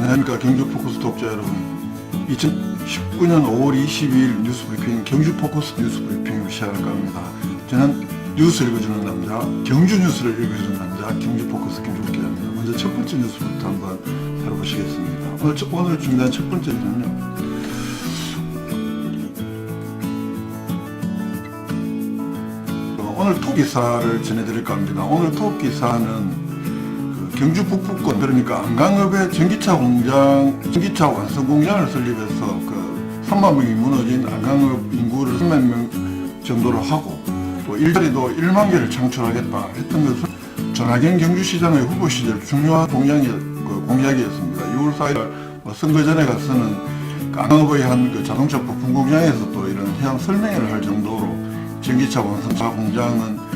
안녕하십니까 경주포커스 독자 여러분. 2019년 5월 22일 뉴스 브리핑 경주포커스 뉴스 브리핑을 시작할까 합니다. 저는 뉴스 읽어주는 남자, 경주 뉴스를 읽어주는 남자 경주포커스 김종국 기자입니다. 먼저 첫 번째 뉴스부터 한번 살펴보시겠습니다. 오늘 준비한 첫 번째는요, 오늘 톱 기사를 전해드릴까 합니다. 오늘 톱 기사는 경주 북부권, 그러니까 안강읍의 전기차 완성 공장을 설립해서 3만 명이 무너진 안강읍 인구를 3만 명 정도로 하고 또 일자리도 1만 개를 창출하겠다 했던 것은 전하경 경주시장의 후보 시절 중요한 공약이었습니다. 6월 4일 선거 전에 가서는 안강읍의 한 자동차 부품 공장에서 또 이런 해양 설명회를 할 정도로 전기차 완성차 공장은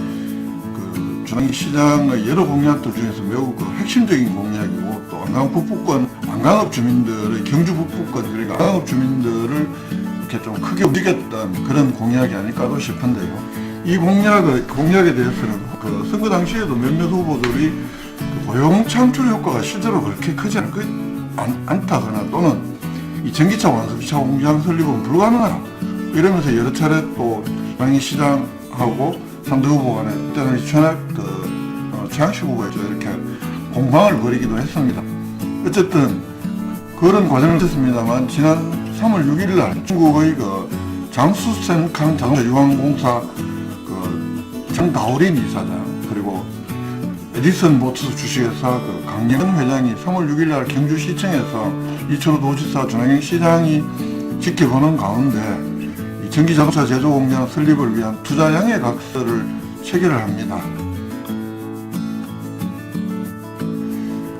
전하경 시장의 여러 공약들 중에서 매우 핵심적인 공약이고, 또 안강 북부권, 안강읍 주민들의 경주 북부권, 그러니까 안강읍 주민들을 이렇게 좀 크게 움직였던 그런 공약이 아닐까도 싶은데요. 이 공약에 대해서는 선거 당시에도 몇몇 후보들이 고용 창출 효과가 실제로 그렇게 크지 않다거나 또는 이 전기차 완성차 공장 설립은 불가능하다 이러면서 여러 차례 또 전하경 시장하고 상대 후보 간에 그때는 최양식 후보였죠. 이렇게 공방을 벌이기도 했습니다. 어쨌든 그런 과정을 했습니다만 지난 3월 6일 날 중국의 장수센캉 자동차 유황공사 장다오린 이사장, 그리고 에디슨 모터스 주식회사 강영은 회장이 3월 6일 날 경주시청에서 이철호 도지사, 전하경 시장이 지켜보는 가운데 전기자동차 제조공장 설립을 위한 투자양해 각서를 체결을 합니다.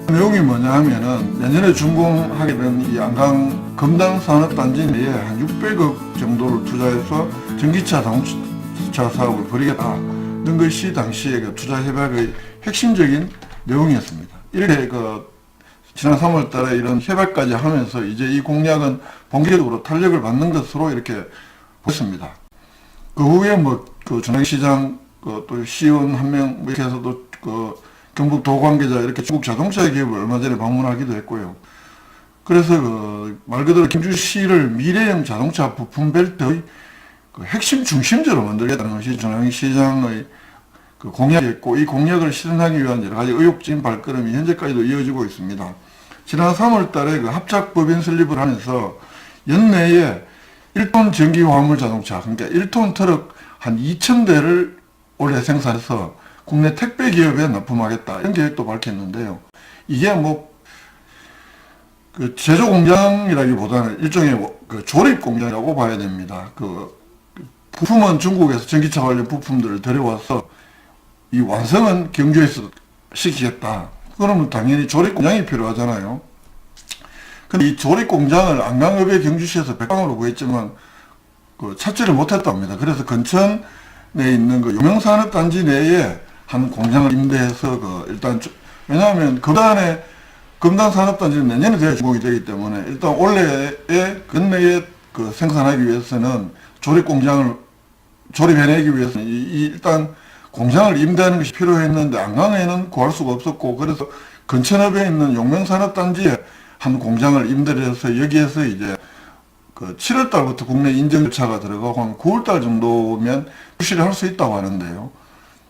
내용이 뭐냐 하면은 내년에 준공하게 된 이 안강 금당산업단지 내에 한 600억 정도를 투자해서 전기차 자동차 사업을 벌이겠다는 것이 당시의 투자 협약의 핵심적인 내용이었습니다. 이렇게 지난 3월 달에 이런 협약까지 하면서 이제 이 공약은 본격적으로 탄력을 받는 것으로 이렇게 했습니다. 그 후에 전하경 시장 또 시의원 한 명 이렇게 해서도 경북 도 관계자 이렇게 중국 자동차 기업을 얼마 전에 방문하기도 했고요. 그래서 말 그대로 경주시를 미래형 자동차 부품 벨트의 핵심 중심지로 만들겠다는 것이 전하경 시장의 공약이었고, 이 공약을 실현하기 위한 여러 가지 의욕적인 발걸음이 현재까지도 이어지고 있습니다. 지난 3월 달에 합작법인 설립을 하면서 연내에 1톤 전기 화물 자동차, 그러니까 1톤 트럭 한 2,000대를 올해 생산해서 국내 택배 기업에 납품하겠다 이런 계획도 밝혔는데요. 이게 제조 공장이라기보다는 일종의 조립 공장이라고 봐야 됩니다. 부품은 중국에서 전기차 관련 부품들을 들여와서 이 완성은 경주에서 시키겠다. 그러면 당연히 조립 공장이 필요하잖아요. 근데 이 조립 공장을 안강읍의 경주시에서 백방으로 구했지만 찾지를 못했답니다. 그래서 근천에 있는 용명산업단지 내에 한 공장을 임대해서 일단 왜냐하면 금당산업단지는 내년에 돼야 준공이 되기 때문에 일단 올해에 근내에 생산하기 위해서는 조립해내기 위해서는 일단 공장을 임대하는 것이 필요했는데 안강에는 구할 수가 없었고, 그래서 근천읍에 있는 용명산업단지에 한 공장을 임대를 해서 여기에서 이제 7월 달부터 국내 인증 절차가 들어가고 한 9월 달 정도면 출시를 할 수 있다고 하는데요.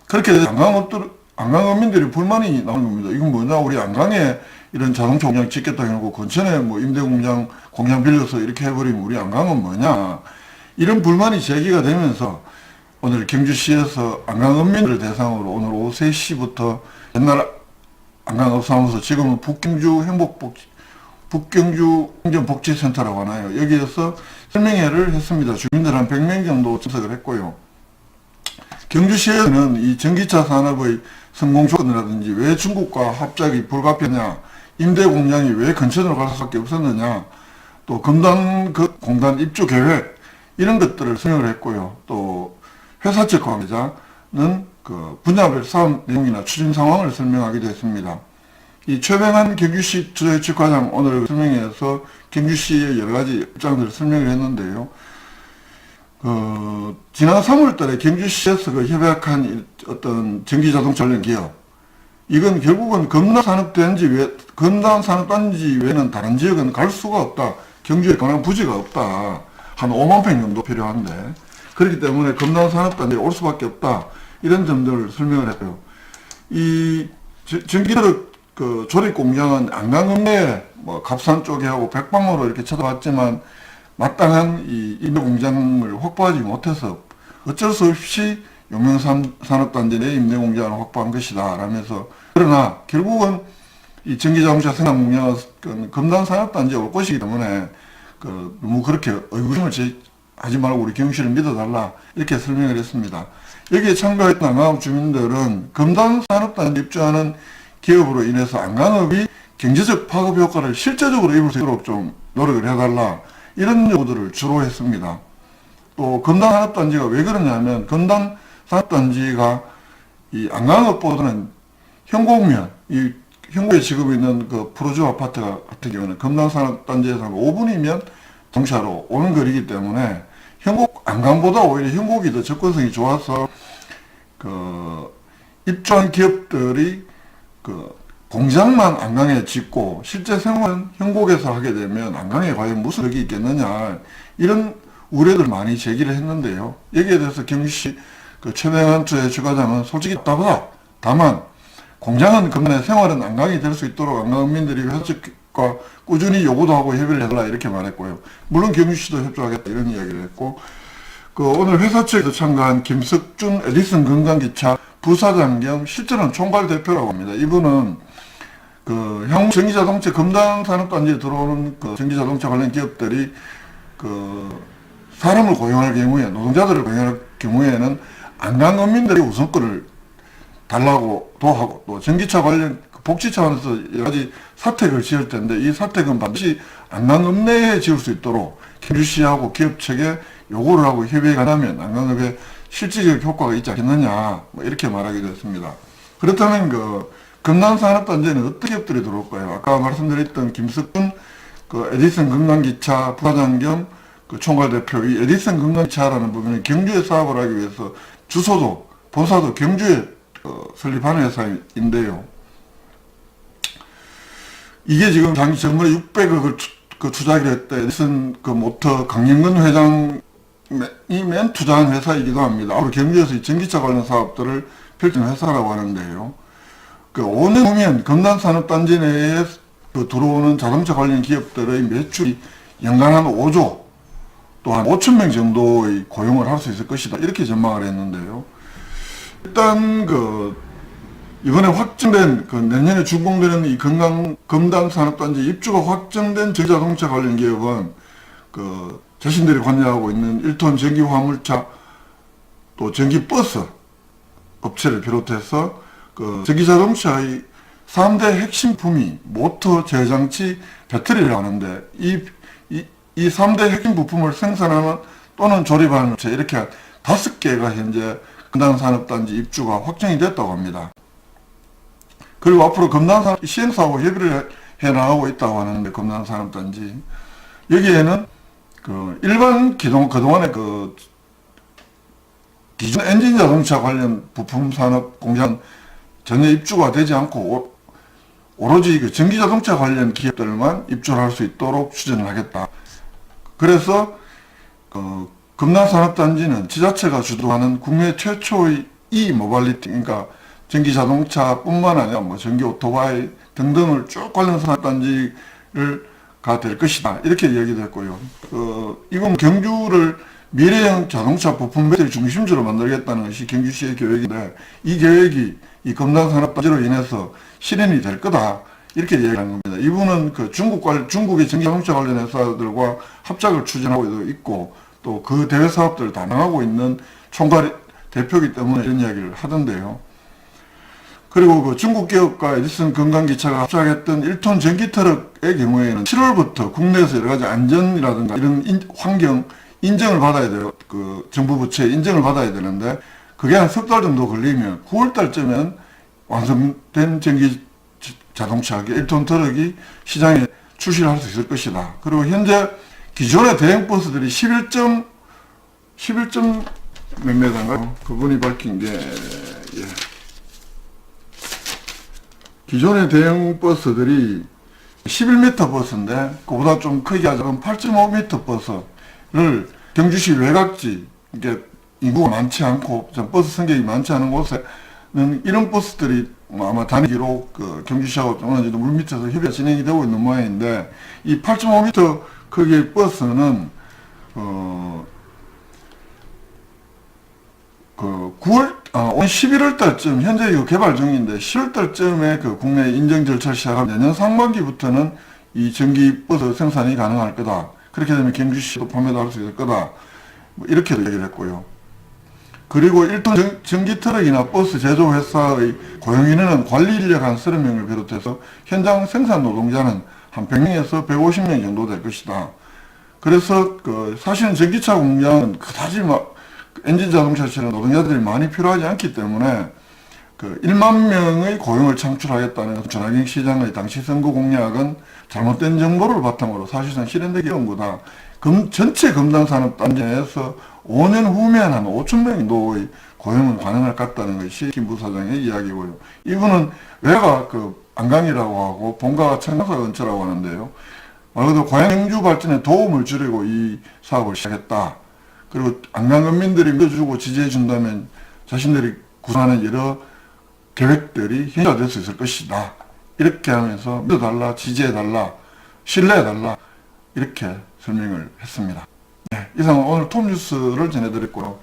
그렇게 돼서 안강읍민들이 불만이 나오는 겁니다. 이건 뭐냐, 우리 안강에 이런 자동차 공장 짓겠다 해놓고 근천에 임대 공장 빌려서 이렇게 해버리면 우리 안강은 뭐냐, 이런 불만이 제기가 되면서 오늘 경주시에서 안강읍민들을 대상으로 오늘 오후 3시부터 옛날 안강읍사무소, 지금은 북경주 행정복지센터라고 하나요. 여기에서 설명회를 했습니다. 주민들 한 100명 정도 참석을 했고요. 경주시에서는 이 전기차 산업의 성공 조건이라든지 왜 중국과 합작이 불가피하냐, 임대 공장이 왜 근천으로 갈 수밖에 없었느냐, 또 공단 입주 계획 이런 것들을 설명을 했고요. 또 회사 측 관계자는 분야별 사업 내용이나 추진 상황을 설명하기도 했습니다. 이 최병한 경주시 주최과장 오늘 설명회에서 경주시의 여러 가지 입장들을 설명을 했는데요. 지난 3월 달에 경주시에서 협약한 어떤 전기자동차 관련 기업, 이건 결국은 금단산업단지 외에는 다른 지역은 갈 수가 없다. 경주에 관한 부지가 없다. 한 5만 평 정도 필요한데, 그렇기 때문에 금단산업단지에 올 수밖에 없다. 이런 점들을 설명을 했고요. 이 전기트럭 그 조립 공장은 안강읍내에 뭐 갑산 쪽에 하고 백방으로 이렇게 쳐다봤지만 마땅한 이 임대 공장을 확보하지 못해서 어쩔 수 없이 용명산업단지 내 임대 공장을 확보한 것이다 라면서, 그러나 결국은 이 전기자동차 생산 공장은 금단산업단지에 올 것이기 때문에 너무 그렇게 의구심을 하지 말고 우리 경주시를 믿어달라, 이렇게 설명을 했습니다. 여기에 참가했던 안강읍 주민들은 금단산업단지 입주하는 기업으로 인해서 안강읍이 경제적 파급 효과를 실제적으로 입을 수 있도록 좀 노력을 해달라, 이런 요구들을 주로 했습니다. 또 금단산업단지가 왜 그러냐면, 금단산업단지가 이 안강읍보다는 현곡면, 이 현곡에 지금 있는 그 프로주 아파트 같은 경우는 금단산업단지에서 한 5분이면 자동차로 오는 거리이기 때문에 안강보다 오히려 현곡이 더 접근성이 좋아서 입주한 기업들이 공장만 안강에 짓고 실제 생활은 현곡에서 하게 되면 안강에 과연 무슨 덕이 있겠느냐, 이런 우려들 많이 제기를 했는데요. 여기에 대해서 경주시 최대한투의 주과장은 솔직히 답답하다. 다만 공장은 금년에 생활은 안강이 될 수 있도록 안강민들이 회사 측과 꾸준히 요구도 하고 협의를 해달라, 이렇게 말했고요. 물론 경주시도 협조하겠다, 이런 이야기를 했고, 오늘 회사 측에서 참가한 김석준 에디슨 건강기차 부사장 겸 실제로는 총괄 대표라고 합니다. 이분은 향후 전기자동차 금단산업단지에 들어오는 전기자동차 관련 기업들이 사람을 고용할 경우에, 노동자들을 고용할 경우에는 안강읍민들이 우선권을 달라고도 하고, 또 전기차 관련 복지 차원에서 여러 가지 사택을 지을 텐데, 이 사택은 반드시 안강읍 내에 지을 수 있도록 경주시하고 기업 측에 요구를 하고 협의가 나면 안강읍에 실질적 효과가 있지 않겠느냐, 뭐 이렇게 말하기도 했습니다. 그렇다면 금단산업단지에는 어떤 기업들이 들어올까요? 아까 말씀드렸던 김석준 에디슨 건강기차 부사장 겸 총괄 대표, 이 에디슨 건강기차라는 부분은 경주에 사업을 하기 위해서 주소도 본사도 경주에 설립하는 회사인데요. 이게 지금 전번에 600억을 투자하기로 했다. 에디슨 모터 강영근 회장이 맨 투자한 회사이기도 합니다. 앞으로 경주에서 이 전기차 관련 사업들을 펼치는 회사라고 하는데요. 5년 후면 금단산업단지 내에 들어오는 자동차 관련 기업들의 매출이 연간 한 5조, 또 한 5,000명 정도의 고용을 할 수 있을 것이다, 이렇게 전망을 했는데요. 일단 이번에 확정된 내년에 준공되는 이 금단산업단지 입주가 확정된 전기자동차 관련 기업은 자신들이 관여하고 있는 1톤 전기 화물차, 또 전기버스 업체를 비롯해서 전기자동차의 3대 핵심품이 모터, 제장치, 배터리를 하는데, 이 3대 핵심 부품을 생산하는 또는 조립하는 업체, 이렇게 5개가 현재 금단산업단지 입주가 확정이 됐다고 합니다. 그리고 앞으로 금단산업 시행사하고 협의를 해나가고 있다고 하는데, 금단산업단지 여기에는 일반 그동안의 기존 엔진 자동차 관련 부품 산업 공장 전혀 입주가 되지 않고 오로지 전기자동차 관련 기업들만 입주를 할 수 있도록 추진을 하겠다. 그래서 금단산업단지는 지자체가 주도하는 국내 최초의 E-모빌리티, 그러니까 전기자동차뿐만 아니라 전기 오토바이 등등을 쭉 관련 산업단지가 될 것이다, 이렇게 얘기도 했고요. 이건 경주를 미래형 자동차 부품 배터리 중심지로 만들겠다는 것이 경주시의 계획인데, 이 계획이 이 금단산업단지로 인해서 실현이 될 거다, 이렇게 얘기하는 겁니다. 이분은 중국의 전기자동차 관련 회사들과 합작을 추진하고 있고, 또 그 대외 사업들을 담당하고 있는 총괄 대표이기 때문에 이런 이야기를 하던데요. 그리고 중국 기업과 에디슨 건강기차가 합작했던 1톤 전기트럭의 경우에는 7월부터 국내에서 여러 가지 안전이라든가 이런 환경 인증을 받아야 돼요. 정부 부처에 인증을 받아야 되는데, 그게 한 석 달 정도 걸리면 9월 달쯤엔 완성된 전기 자동차 1톤 트럭이 시장에 출시를 할 수 있을 것이다. 그리고 현재 기존의 대형 버스들이 11몇 메인가요? 그분이 밝힌 게 기존의 대형 버스들이 11m 버스인데 그보다 좀 크기가 작은 8.5m 버스를 경주시 외곽지, 이게 인구가 많지 않고 버스 승객이 많지 않은 곳에는 이런 버스들이 아마 다니기로 그 경주시하고 어느 정도 물밑에서 협의가 진행이 되고 있는 모양인데, 이 8.5m 크기의 버스는 올 11월 달쯤, 현재 이거 개발 중인데 10월 달쯤에 그 국내 인증 절차를 시작하면 내년 상반기부터는 이 전기 버스 생산이 가능할 거다. 그렇게 되면 경주시도 판매도 할 수 있을 거다. 뭐 이렇게도 얘기를 했고요. 그리고 1톤 전기 트럭이나 버스 제조회사의 고용 인원은 관리 인력 한 30명을 비롯해서 현장 생산 노동자는 한 100명에서 150명 정도 될 것이다. 그래서 사실은 전기차 공장은 그다지 엔진 자동차처럼 노동자들이 많이 필요하지 않기 때문에 1만 명의 고용을 창출하겠다는 전화경 시장의 당시 선거 공약은 잘못된 정보를 바탕으로 사실상 실현되기 어려운 거다. 전체 검단산업단지 내에서 5년 후면 한 5천 명 정도의 고용은 가능할 것 같다는 것이 김 부사장의 이야기고요. 이분은 외가 안강이라고 하고 본가가 청양사 근처라고 하는데요. 말 그대로 고향 경주 발전에 도움을 주려고 이 사업을 시작했다. 그리고 안강군민들이 믿어주고 지지해준다면 자신들이 구상하는 여러 계획들이 현실화될 수 있을 것이다. 이렇게 하면서 믿어달라, 지지해달라, 신뢰해달라, 이렇게 설명을 했습니다. 네, 이상은 오늘 톱뉴스를 전해드렸고요.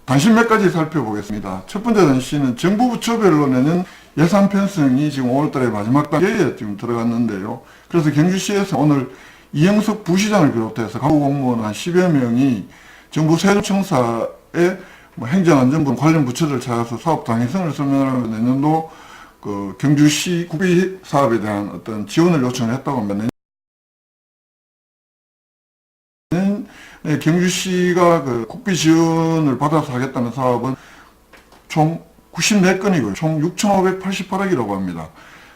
단신 몇 가지 살펴보겠습니다. 첫 번째 단신은 정부 부처별로 내는 예산 편성이 지금 5월달에 마지막 단계에 지금 들어갔는데요. 그래서 경주시에서 오늘 이영석 부시장을 비롯해서 가부 공무원 한 10여 명이 정부 세종청사에 행정안전부 관련 부처들 찾아서 사업 당위성을 설명하면서 내년도 경주시 국비 사업에 대한 어떤 지원을 요청을 했다고 합니다. 경주시가 국비 지원을 받아서 하겠다는 사업은 총 94건이고요. 총 6,588억이라고 합니다.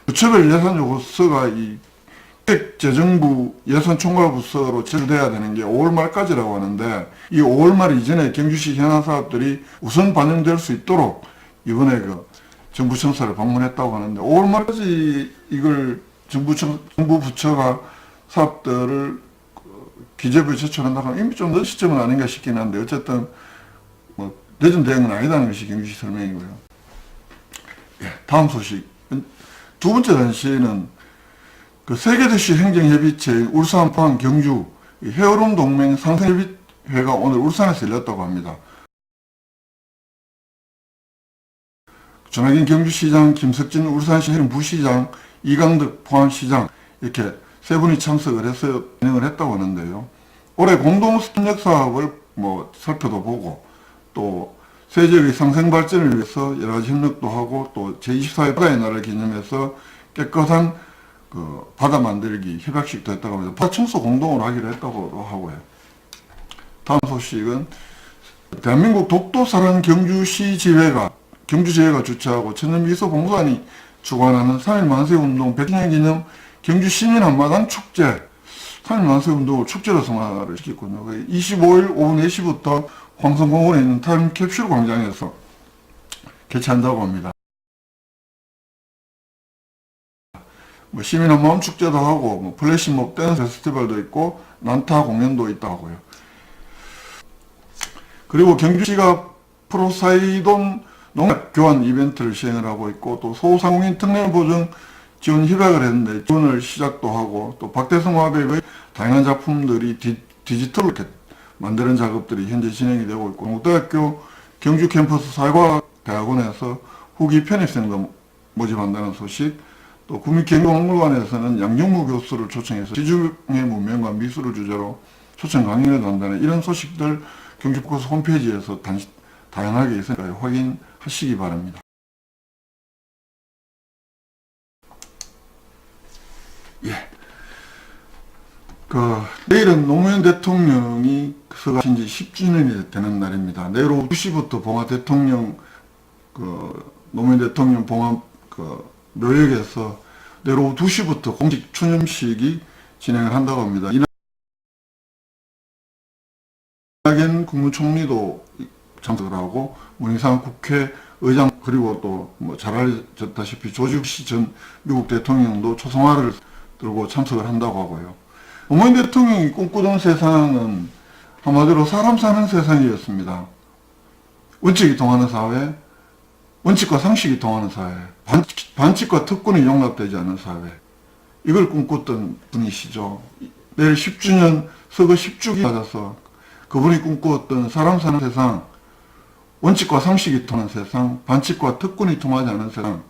부처별 예산 요구서가 이 재정부 예산총괄부서로 제출돼야 되는 게 5월 말까지라고 하는데, 이 5월 말 이전에 경주시 현안 사업들이 우선 반영될 수 있도록 이번에 정부 청사를 방문했다고 하는데, 5월 말까지 이걸 정부 부처가 사업들을 기재부에 제출한다고 하면 이미 좀 늦은 시점은 아닌가 싶긴 한데, 어쨌든 늦은 대응은 아니다는 것이 경주시 설명이고요. 다음 소식. 두 번째 단시는 세계도시 행정협의체인 울산, 포항, 경주 헤어룸 동맹 상생협의회가 오늘 울산에서 열렸다고 합니다. 전학인 경주시장, 김석진 울산시 부시장, 이강덕 포항시장 이렇게 세 분이 참석을 해서 진행을 했다고 하는데요. 올해 공동 협력 사업을 살펴도 보고 또 세지역의 상생 발전을 위해서 여러 가지 협력도 하고 또 제24회 바다의 날을 기념해서 깨끗한 바다 만들기 협약식도 했다고 합니다. 바다 청소 공동으로 하기로 했다고 하고요. 다음 소식은 대한민국 독도사랑 경주시지회가 주최하고 천연미소봉사관이 주관하는 3.1 만세운동 100주년 기념 경주시민 한마당 축제 3.1 만세운동을 축제로 성화를 시켰군요. 25일 오후 4시부터 황성공원에 있는 타임캡슐 광장에서 개최한다고 합니다. 시민 한마음 축제도 하고 플래시몹 댄스 페스티벌도 있고 난타 공연도 있다고요. 그리고 경주시가 프로사이돈 농약 교환 이벤트를 시행을 하고 있고, 또 소상공인 특례 보증 지원 협약을 했는데 지원을 시작도 하고, 또 박대성 화백의 다양한 작품들이 디지털로 이렇게 만드는 작업들이 현재 진행이 되고 있고, 동국대학교 경주 캠퍼스 사회과학대학원에서 후기 편입생도 모집한다는 소식, 또 국립경영박물관에서는 양정무 교수를 초청해서 지중해 문명과 미술을 주제로 초청 강연을 한다는 이런 소식들 경주포커스 홈페이지에서 다양하게 있으니까 확인하시기 바랍니다. 내일은 노무현 대통령이 서가신 지 10주년이 되는 날입니다. 내일 오후 2시부터 봉화 대통령, 노무현 대통령 봉화 묘역에서 내일 오후 2시부터 공식 추념식이 진행을 한다고 합니다. 이낙연 국무총리도 참석을 하고 문희상 국회 의장 그리고 또 뭐 잘 알려졌다시피 조지 부시 전 미국 대통령도 초성화를 들고 참석을 한다고 하고요. 노무현 대통령이 꿈꾸던 세상은 한마디로 사람 사는 세상이었습니다. 원칙이 통하는 사회, 원칙과 상식이 통하는 사회, 반칙과 특권이 용납되지 않는 사회, 이걸 꿈꿨던 분이시죠. 내일 10주년 서거 10주기 맞아서 그분이 꿈꾸었던 사람 사는 세상, 원칙과 상식이 통하는 세상, 반칙과 특권이 통하지 않는 세상을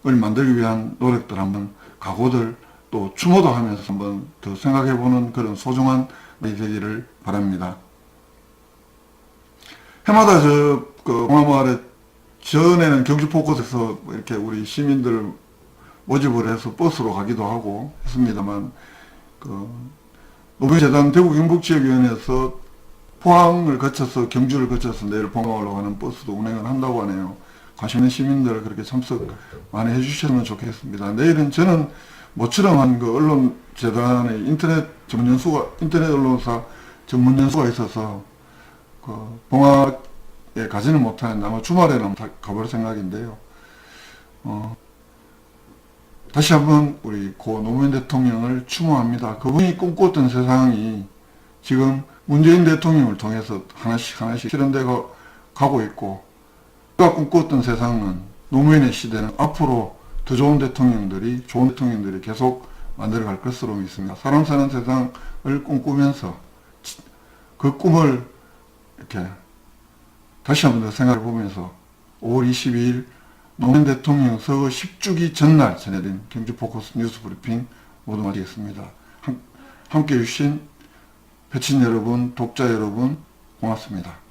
만들기 위한 노력들 한번, 각오들, 또 추모도 하면서 한번 더 생각해보는 그런 소중한 날이 되기를 바랍니다. 해마다 봉화마을에 전에는 경주 포커스에서 이렇게 우리 시민들 모집을 해서 버스로 가기도 하고 했습니다만, 노무현재단 대구경북지역위원회에서 포항을 거쳐서 경주를 거쳐서 내일 봉화마을로 가는 버스도 운행을 한다고 하네요. 관심 있는 시민들 그렇게 참석 많이 해주셨으면 좋겠습니다. 내일은 저는 모처럼 한 그 언론재단의 인터넷 언론사 전문 연수가 있어서 봉화에 가지는 못하는데 아마 주말에는 가볼 생각인데요. 다시 한번 우리 고 노무현 대통령을 추모합니다. 그분이 꿈꿨던 세상이 지금 문재인 대통령을 통해서 하나씩 실현돼 가고 있고, 그가 꿈꿨던 세상은 노무현의 시대는 앞으로 더 좋은 대통령들이 계속 만들어갈 것으로 믿습니다. 사람 사는 세상을 꿈꾸면서 그 꿈을 이렇게 다시 한번 더 생각해 보면서 5월 22일 노무현 대통령 서거 10주기 전날 전해드린 경주 포커스 뉴스 브리핑 모두 마치겠습니다. 함께 해주신 패친 여러분, 독자 여러분, 고맙습니다.